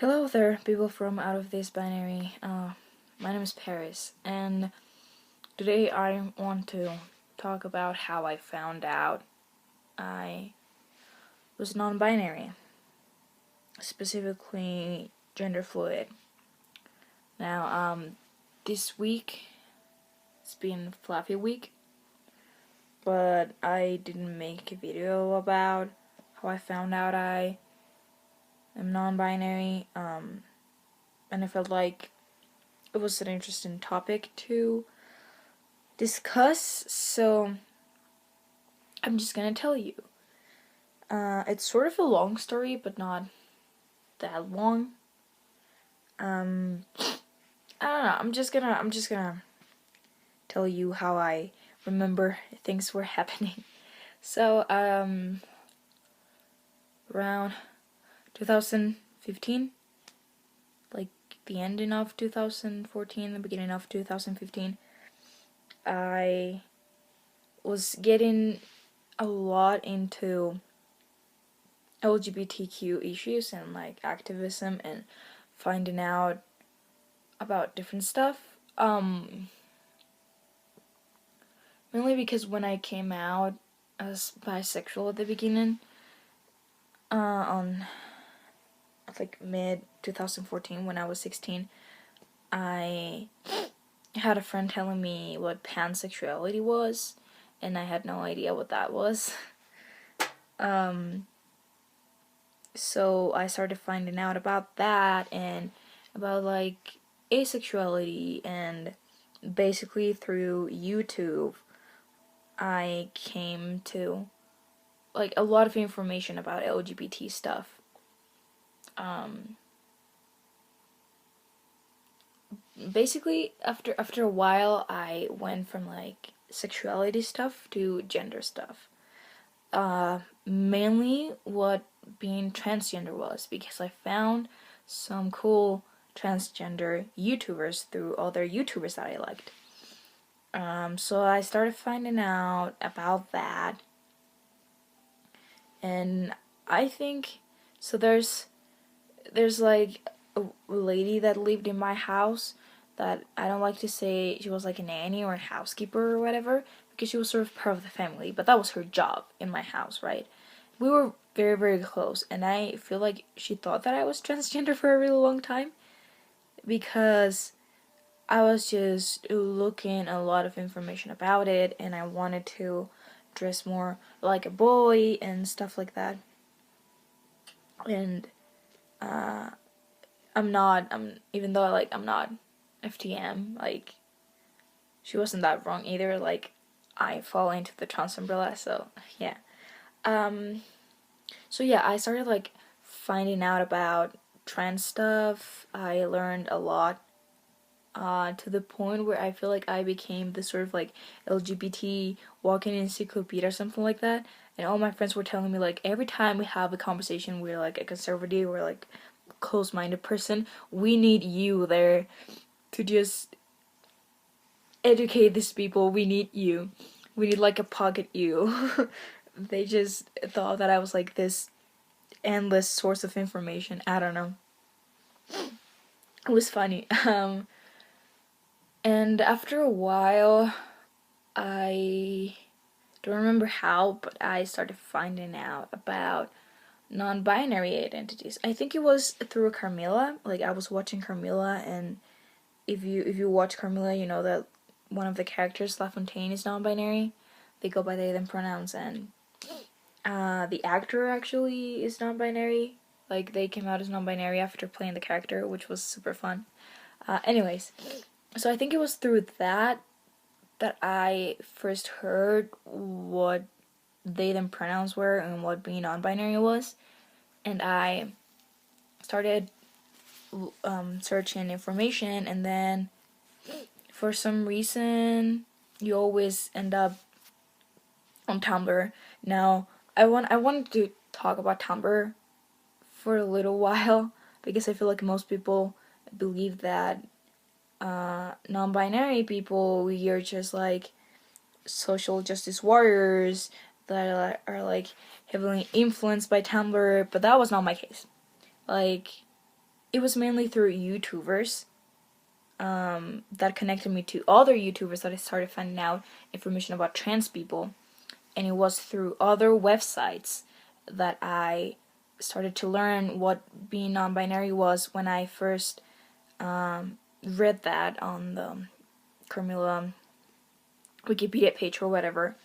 Hello there, people from out of this binary. My name is Paris, and today I want to talk about how I found out I was non-binary, specifically gender fluid. Now, this week it's been Fluffy Week, but I didn't make a video about how I found out I am non-binary. And I felt like it was an interesting topic to discuss, so I'm just gonna tell you. It's sort of a long story, but not that long. I don't know. I'm just gonna tell you how I remember things were happening. So, around 2015, like the ending of 2014, the beginning of 2015, I was getting a lot into LGBTQ issues and like activism and finding out about different stuff. Mainly because when I came out as bisexual at the beginning, on like mid 2014 when I was 16, I had a friend telling me what pansexuality was, and I had no idea what that was. So I started finding out about that and about like asexuality, and basically through YouTube I came to like a lot of information about LGBT stuff. Basically after a while I went from like sexuality stuff to gender stuff. Mainly what being transgender was, because I found some cool transgender YouTubers through other YouTubers that I liked. So I started finding out about that, and I think so. There's like a lady that lived in my house that I don't like to say she was like a nanny or a housekeeper or whatever, because she was sort of part of the family, but that was her job in my house, right? We were very, very close, and I feel like she thought that I was transgender for a really long time, because I was just looking a lot of information about it, and I wanted to dress more like a boy and stuff like that. And even though like I'm not FTM, like she wasn't that wrong either. Like I fall into the trans umbrella, so yeah. So yeah, I started like finding out about trans stuff. I learned a lot, to the point where I feel like I became this sort of like LGBT walking encyclopedia or something like that. And all my friends were telling me like every time we have a conversation, we're like a conservative or like close-minded person, we need you there to just educate these people. We need you. We need like a pocket you. They just thought that I was like this endless source of information. I don't know. It was funny. And after a while, I don't remember how, but I started finding out about non-binary identities. I think it was through Carmilla. Like I was watching Carmilla, and if you watch Carmilla, you know that one of the characters, LaFontaine, is non-binary. They go by they them pronouns, and the actor actually is non-binary. Like they came out as non-binary after playing the character, which was super fun. Anyways, so I think it was through that I first heard what they them pronouns were and what being non-binary was, and I started searching information, and then for some reason you always end up on Tumblr. Now I wanted to talk about Tumblr for a little while, because I feel like most people believe that non-binary people, we are just like social justice warriors that are like heavily influenced by Tumblr, but that was not my case. Like it was mainly through YouTubers that connected me to other YouTubers that I started finding out information about trans people. And it was through other websites that I started to learn what being non-binary was when I first read that on the Carmilla Wikipedia page or whatever.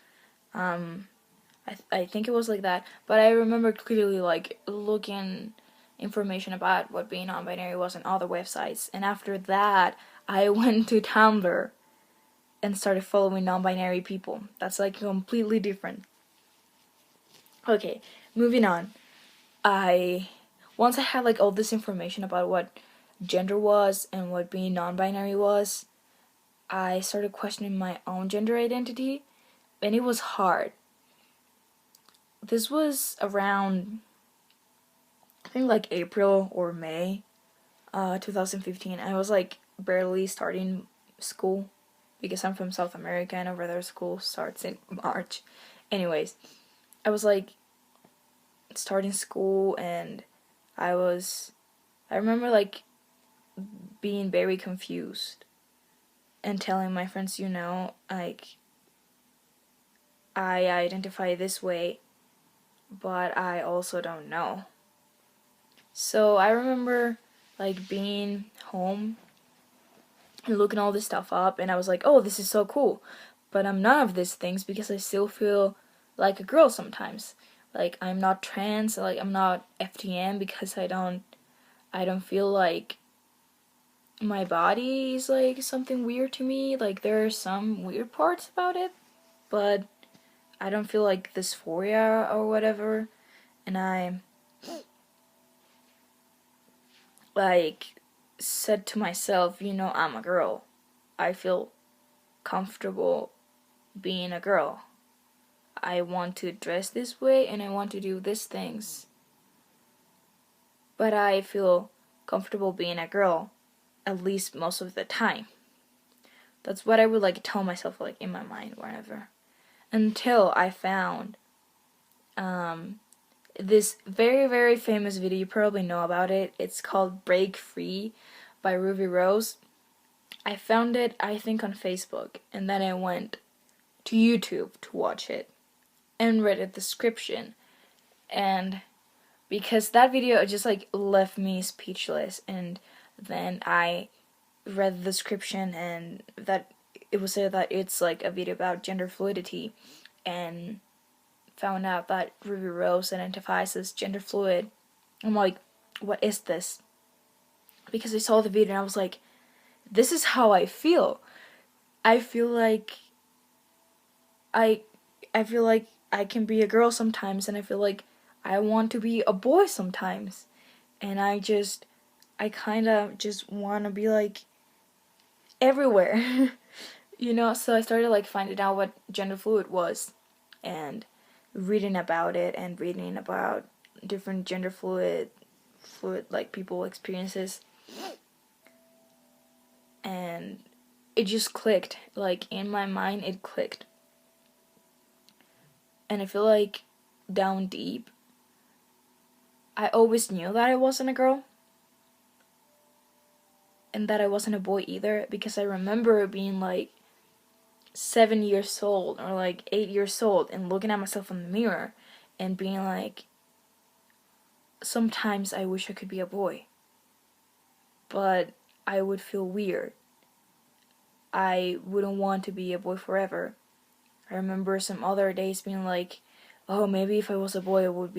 I think it was like that, but I remember clearly like looking information about what being non-binary was on other websites, and after that I went to Tumblr and started following non-binary people. That's like completely different. Okay, moving on. Once I had like all this information about what gender was and what being non-binary was, I started questioning my own gender identity, and it was hard. This was around, I think, like April or May 2015. I was like barely starting school because I'm from South America and over there school starts in March. Anyways, I was like starting school, and I remember like being very confused and telling my friends, like I identify this way, but I also don't know. So I remember like being home and looking all this stuff up, and I was like, oh, this is so cool. But I'm none of these things because I still feel like a girl sometimes. Like I'm not trans, like I'm not FTM because I don't feel like my body is like something weird to me. Like there are some weird parts about it, but I don't feel like dysphoria or whatever. And I like said to myself, I'm a girl. I feel comfortable being a girl. I want to dress this way and I want to do these things. But I feel comfortable being a girl, at least most of the time. That's what I would like tell myself, like in my mind, whenever. Until I found this very, very famous video. You probably know about it. It's called Break Free by Ruby Rose. I found it, I think, on Facebook, and then I went to YouTube to watch it and read a description. And because that video just like left me speechless, and then I read the description, and that it was said that it's like a video about gender fluidity, and found out that Ruby Rose identifies as gender fluid. I'm like, what is this? Because I saw the video and I was like, this is how I feel. I feel like I feel like I can be a girl sometimes, and I feel like I want to be a boy sometimes. And I kind of just want to be like everywhere. So I started like finding out what gender fluid was, and reading about it, and reading about different gender fluid like people experiences, and it just clicked. Like in my mind it clicked, and I feel like down deep I always knew that I wasn't a girl and that I wasn't a boy either, because I remember being like 7 years old or like 8 years old and looking at myself in the mirror and being like, sometimes I wish I could be a boy, but I would feel weird. I wouldn't want to be a boy forever. I remember some other days being like, oh, maybe if I was a boy I would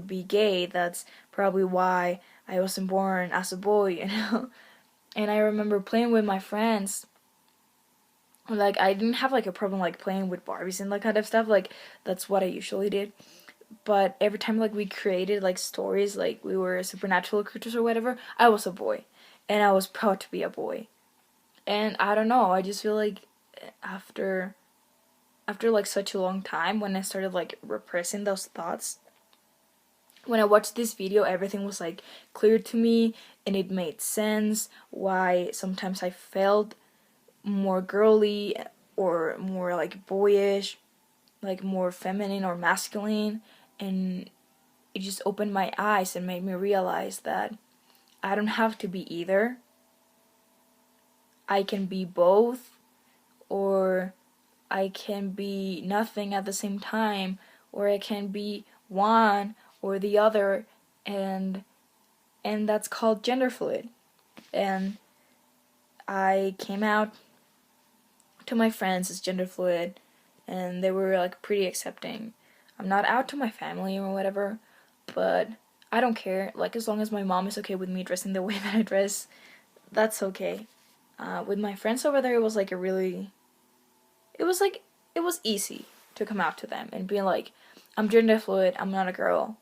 be gay. That's probably why I wasn't born as a boy, And I remember playing with my friends. Like I didn't have like a problem like playing with Barbies and that kind of stuff. Like that's what I usually did. But every time like we created like stories, like we were supernatural creatures or whatever, I was a boy, and I was proud to be a boy. And I don't know, I just feel like after like such a long time, when I started like repressing those thoughts, when I watched this video, everything was like clear to me, and it made sense why sometimes I felt more girly or more like boyish, like more feminine or masculine. And it just opened my eyes and made me realize that I don't have to be either. I can be both, or I can be nothing at the same time, or I can be one or the other, and that's called gender fluid. And I came out to my friends as gender fluid, and they were like pretty accepting. I'm not out to my family or whatever, but I don't care. Like, as long as my mom is okay with me dressing the way that I dress, that's okay. With my friends over there, it was like it was easy to come out to them and be like, I'm gender fluid, I'm not a girl.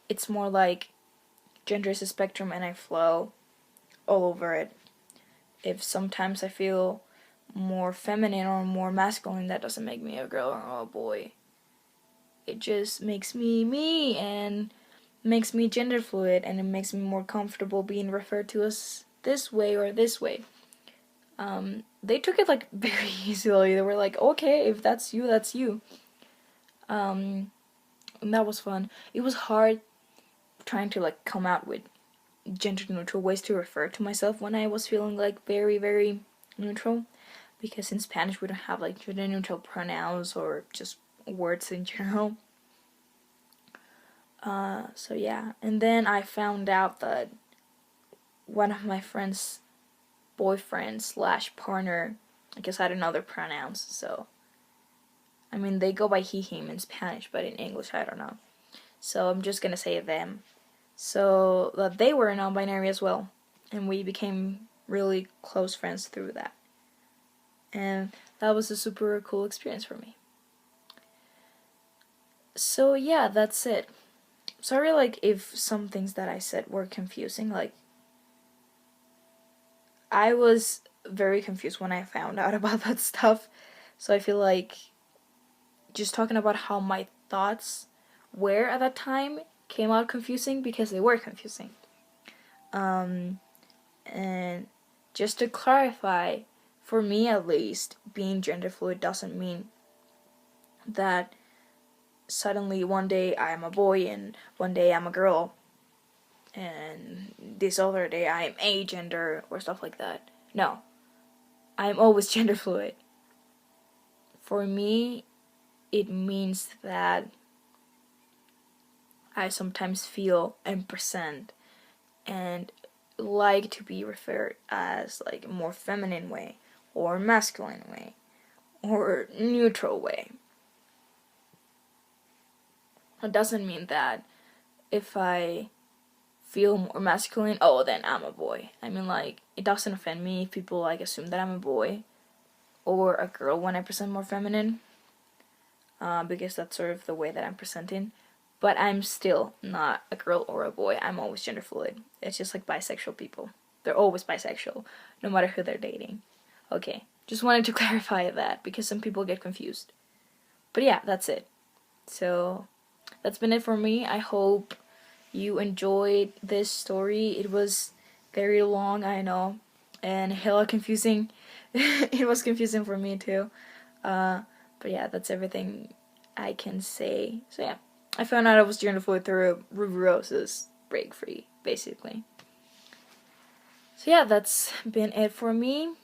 It's more like gender is a spectrum and I flow all over it. If sometimes I feel more feminine or more masculine, that doesn't make me a girl or a boy. It just makes me me and makes me gender fluid, and it makes me more comfortable being referred to as this way or this way. They took it like very easily. They were like, okay, if that's you, that's you. And that was fun. It was hard trying to like come out with gender neutral ways to refer to myself when I was feeling like very, very neutral, because in Spanish we don't have like gender neutral pronouns or just words in general. So yeah, and then I found out that one of my friends' boyfriend slash partner, I guess, had another pronouns. So I mean, they go by he him in Spanish, but in English I don't know. So I'm just gonna say them. So that they were non-binary as well, and we became really close friends through that. And that was a super cool experience for me. So yeah, that's it. Sorry, like, if some things that I said were confusing. Like, I was very confused when I found out about that stuff. So I feel like just talking about how my thoughts were at that time came out confusing because they were confusing. And just to clarify, for me at least, being gender fluid doesn't mean that suddenly one day I am a boy and one day I'm a girl and this other day I am agender or stuff like that. No, I'm always gender fluid. For me, it means that I sometimes feel and present and like to be referred as like a more feminine way or masculine way or neutral way. It doesn't mean that if I feel more masculine, oh, then I'm a boy. I mean, like, it doesn't offend me if people like assume that I'm a boy or a girl when I present more feminine, because that's sort of the way that I'm presenting. But I'm still not a girl or a boy. I'm always gender fluid. It's just like bisexual people. They're always bisexual, no matter who they're dating. Okay, just wanted to clarify that because some people get confused. But yeah, that's it. So that's been it for me. I hope you enjoyed this story. It was very long, I know, and hella confusing. It was confusing for me too. But yeah, that's everything I can say. So yeah, I found out I was gender fluid through Ruby Rose's Break Free, basically. So yeah, that's been it for me.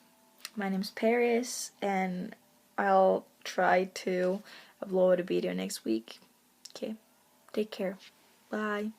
My name's Paris, and I'll try to upload a video next week. Okay, take care. Bye.